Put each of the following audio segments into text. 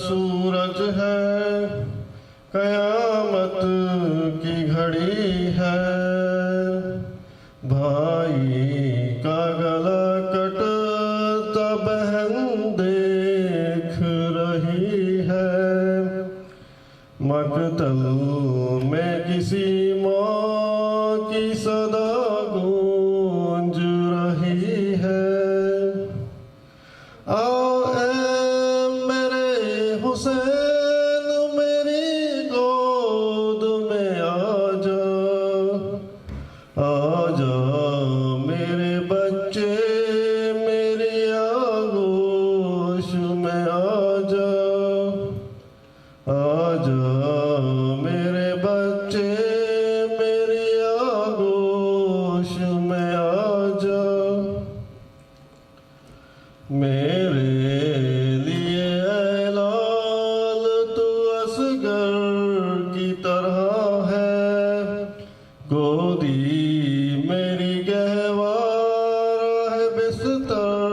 सूरज है, कयामत की घड़ी है। भाई का गला कटता बहन देख रही है। मकतल में किसी माँ की सदा गूंज रही है। आओ ऐ मेरे हुसैन मेरी गोद में आजा, आजा मेरे बच्चे मेरी आगोश में आजा, आजा मेरे बच्चे मेरी आगोश में आजा। मेरे लिए ऐ लाल तू असगर की तरह है। गोदी मेरी गहवार है बिस्तर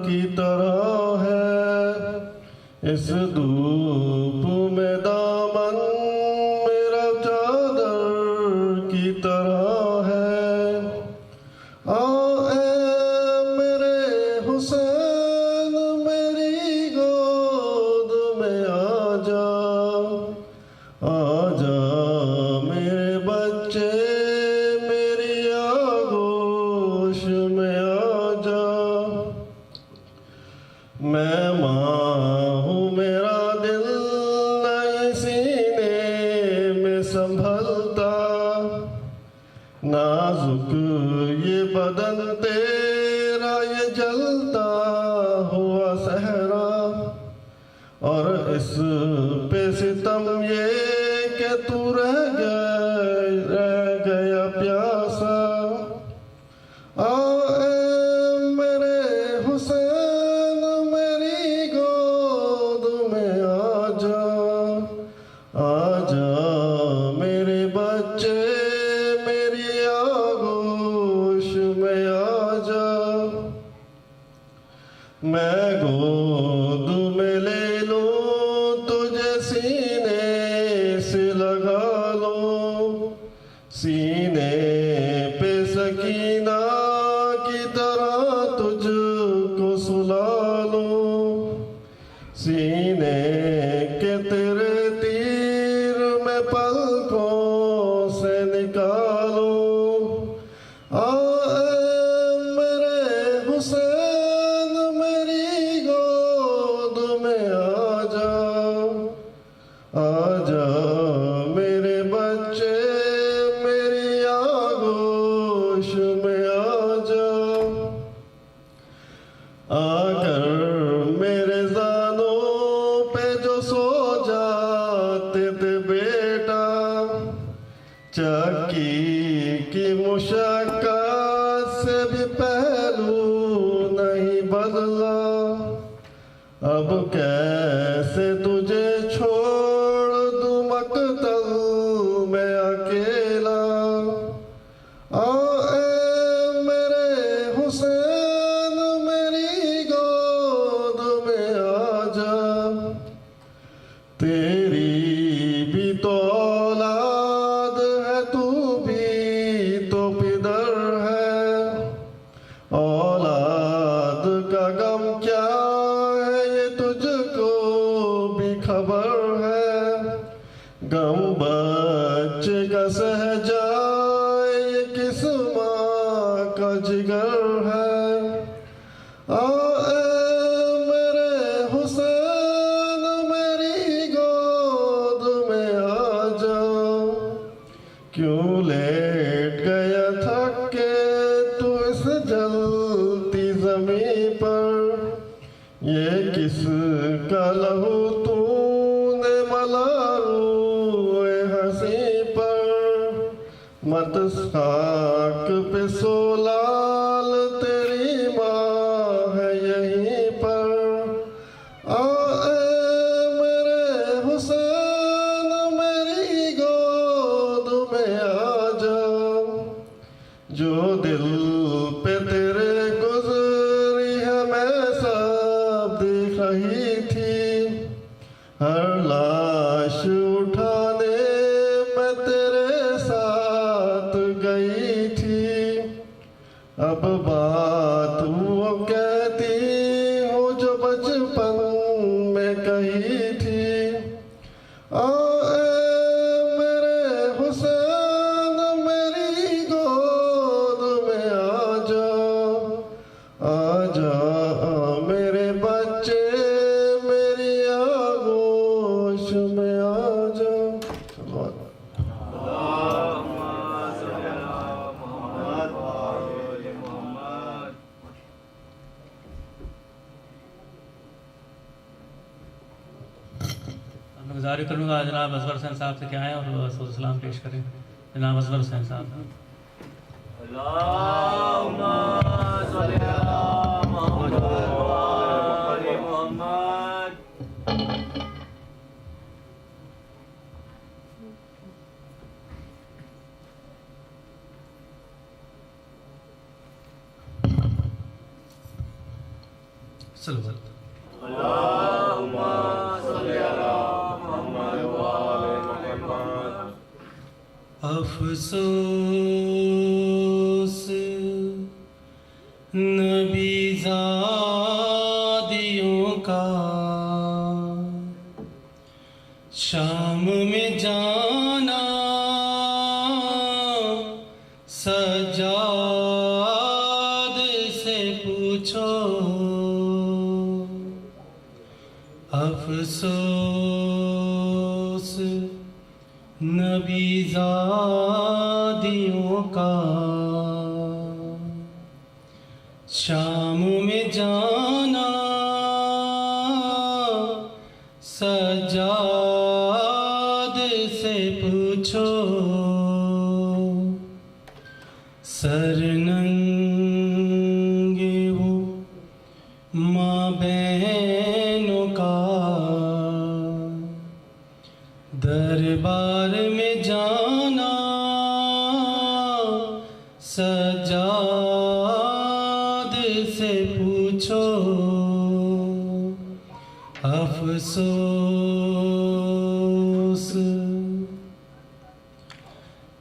की तरह है। इस धूप में दामन मेरा चादर की तरह है। आओ ऐ मेरे हुसैन मेरी गोद में आजा, आजा मेरे बच्चे मेरी आगोश में आजा। मैं माँ हूँ मेरा दिल नहीं सीने में संभलता। नाजुक ये बदन तेरा ये जलता हुआ सहरा। और इस पे सितम ये कि तू रह गया प्यासा। आओ ऐ मेरे हुसैन मेरी गोद में आजा, आजा मेरे बच्चे मेरी आगोश में आजा। मैं गोद में ले लूं तुझे सीने से लगा लूं। सीने पे सकीना की तरह तुझको सुला लूं। सीने के तेरे तीर में पलकों से निकालूं। आओ ऐ मेरे हुसैन मेरी गोद में आजा, आजा मेरे बच्चे मेरी आगोश में आजा। आकर मेरे ज़ानों पे जो सो जाते थे बेटा। चक्की की मुशक्क़त से भी पहलू नहीं बदला। अब कैसे तुझे छोड़ दूं मकतल में अकेला। आओ ऐ मेरे हुसैन मेरी गोद में आजा। तेरी भी तो औलाद है, तू भी तो पिदर है। औलाद का गम क्या है ये तुझको भी खबर है। गम बच्चे का सह जाए ये किस माँ का जिगर है। आओ ऐ मेरे हुसैन मेरी गोद में आजा। क्यों लेट गया थक के तू इस जलती ज़मीं पर। ये किसका लहू तूने मला रूए हंसी पर। मत खाक पे सो लाल तेरी माँ है यहीं पर। आओ ऐ मेरे हुसैन मेरी गोद में आजा। जो दिल पे तेरे गुजरी है मैं सब देख रही थी। हर लाश उठाने मैं तेरे साथ गई थी। अब बात वो कहती हूँ जो बचपन में कही थी। आ मेरे हुसैन मेरी गोद में आ जा मेरे बच्चे मेरी आगोश में आ जा। मैं गुजारिश करूँगा जनाब असगर हुसैन साहब से क्या है और सलाम पेश करें। जनाब असगर हुसैन साहब। अफसोस नबीज़ादियों का शाम में जाना सजाद से पूछो। अफसोस नबीज़ादियों का शाम में जाना सजाद से पूछो। सरनंगे वो माँ बहनों का दरबार में जाना सजाद से पूछो। अफसोस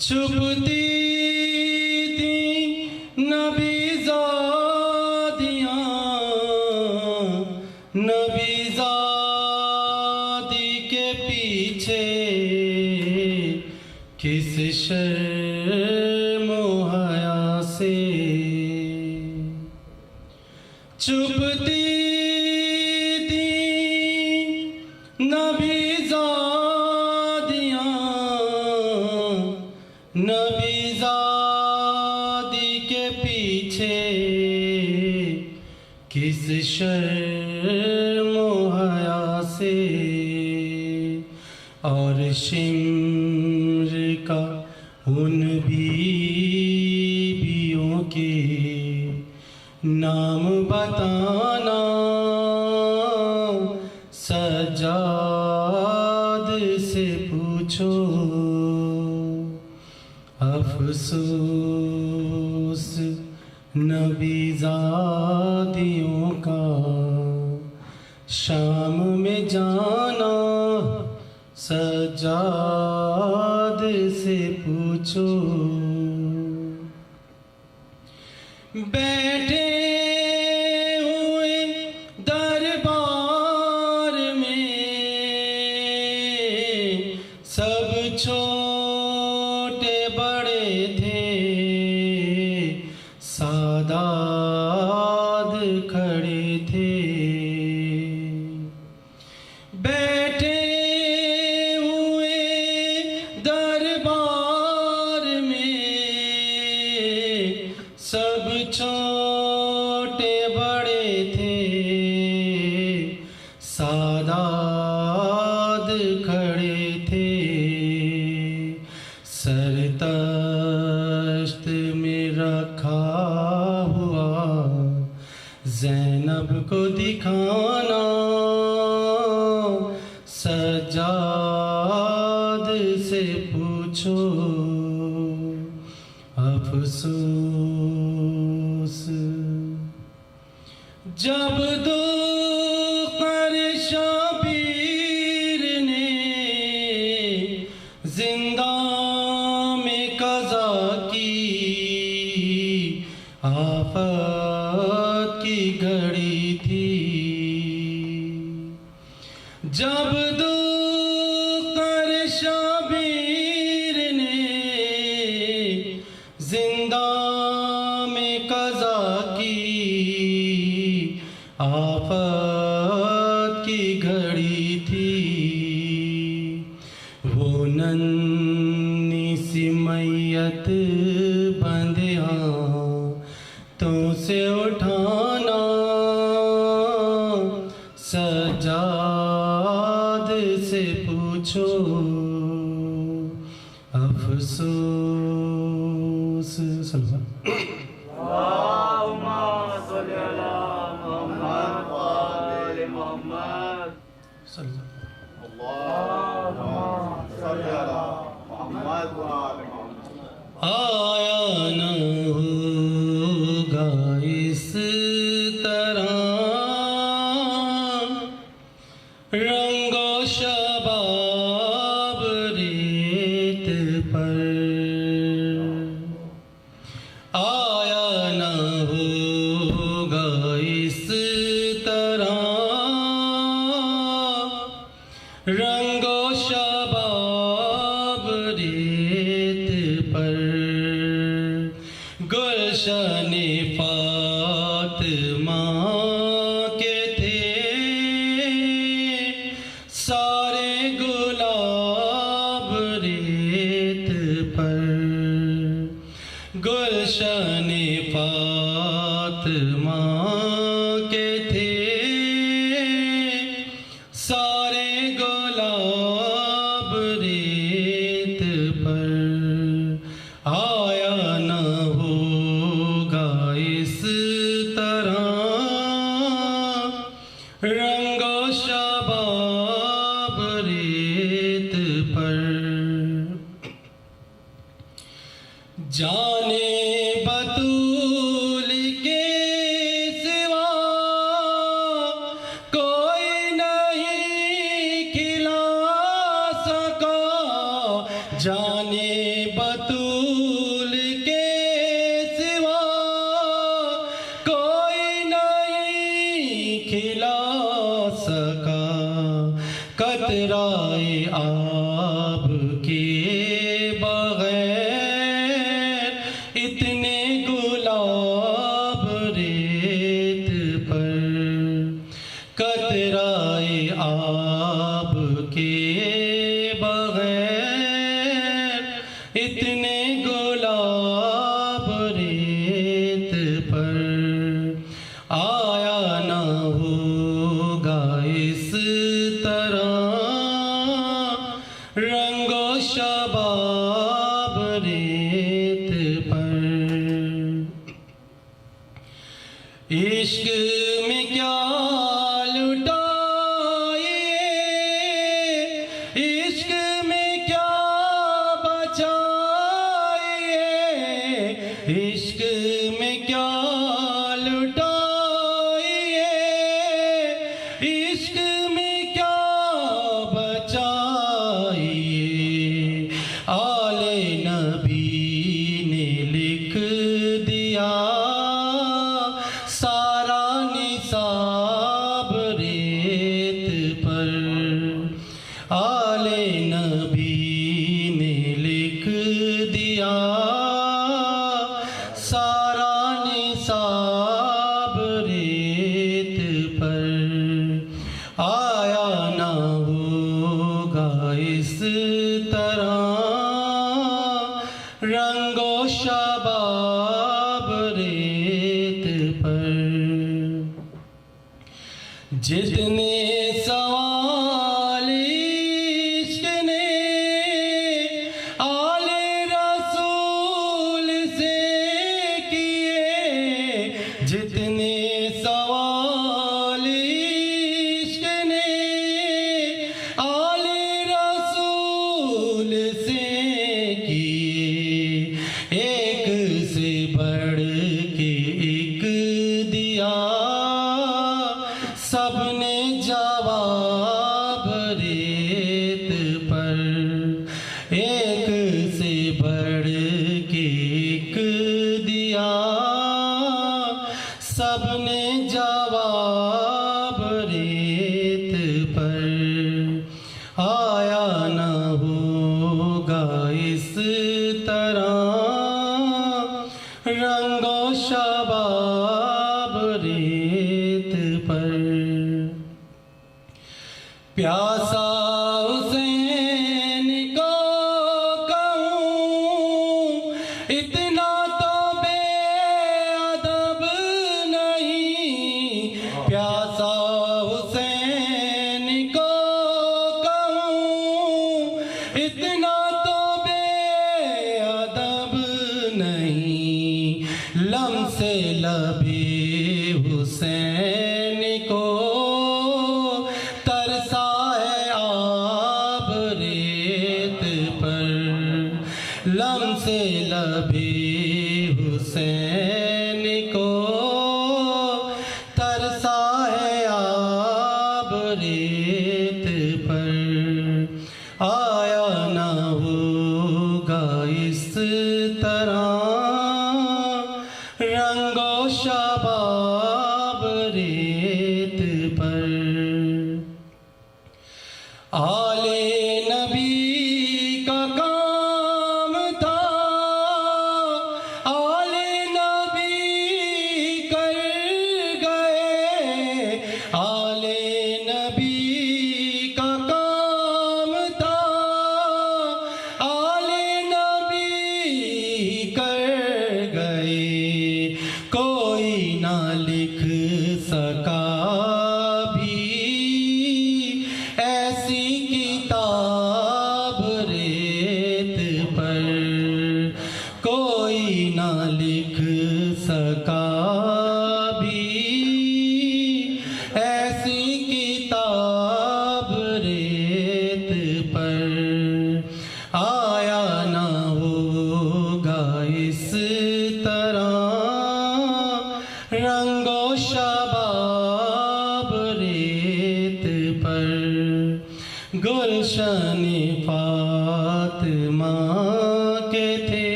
चुपती थी नबीज़ादियाँ नबीज़ादी के पीछे किस शर्म हया से चुपती थी नबीज़ादियाँ नबीज़ादी के पीछे किस शर्म हया से। और शिम्र का उन बीवियों के नाम बताना सजाद से पूछो। अफसोस नबीज़ादियों का शाम में जाना सजाद से पूछो। बैठे हुए दरबार में सब छोटे बड़े थे सादात खड़े थे। बैठे हुए दरबार में सब छोटे बड़े थे सादात खड़े थे। सरतश्त में रखा हुआ ज़ैनब को दिखाना सजाद से पूछो। अफसोस जब दो शबीर जब दुकर शबीर ने जिंदा में कज़ा की, आफत की घड़ी थी, वो नन्ही सी मैयत बंदिया तो से उठाना, सजाद से पूछो अफसोस। आया न होगा इस तरह रंगो शबाब रेत पर, आया न होगा इस तरह रंगो शबाब रेत पर। गुलशन फातिमा के थे सारे गुलाब रेत पर, गुलशन फातिमा के थे सारे गुलाब रेत पर। आया न होगा इस तरह रंगो शबाब रेत पर। जाने बतूल के सिवा कोई नहीं खिला सका, जाने बतूल के सिवा कोई नहीं खिला सका। कतराए आब के बगैर इतने गुलाब रेत पर, कतराए आब के बगैर इतने गुलाब रेत पर। आया न होगा इस तरह रंगो शबाब रेत पर। इश्क में क्या लुटाइए, इश्क में क्या बचाइए, इश्क में क्या लुटाइए, इश्क में क्या बचाइए। आले नबी ने लिख दिया सारा निसाब रेत पर, आले नबी ने लिख दिया सारा निसाब रेत पर। आया न होगा इस तरह रंगो शबाब रेत पर। जितने सवाल इश्क ने आले रसूल से किए, जितने सवाल इश्क ने आले रसूल से किए, एक से बढ़ के एक दिया सबने जवाब रेत पर, एक से बढ़ के एक दिया सबने जवाब रेत पर। प्यासा हुसैन को कहूँ इतना तो बेअदब नहीं, प्यासा हुसैन को कहूँ इतना तो बेअदब नहीं, लम्से लबे हुसैन को तरसा है आब रेत पर, लम्से लबे हुसैन को तरसा है आब रेत पर। आया ना होगा इस तरह रंगो शबाब रेत पर। आले नबी का काम था, आले नबी कर गए, आले नबी का काम था, आले नबी कर गए, कोई ना लिख सका भी ऐसी किताब रेत पर, कोई ना लिख सका भी ऐसी किताब रेत पर। आया ना होगा इस तरह रंगो शबाब रेत पर। गुलशन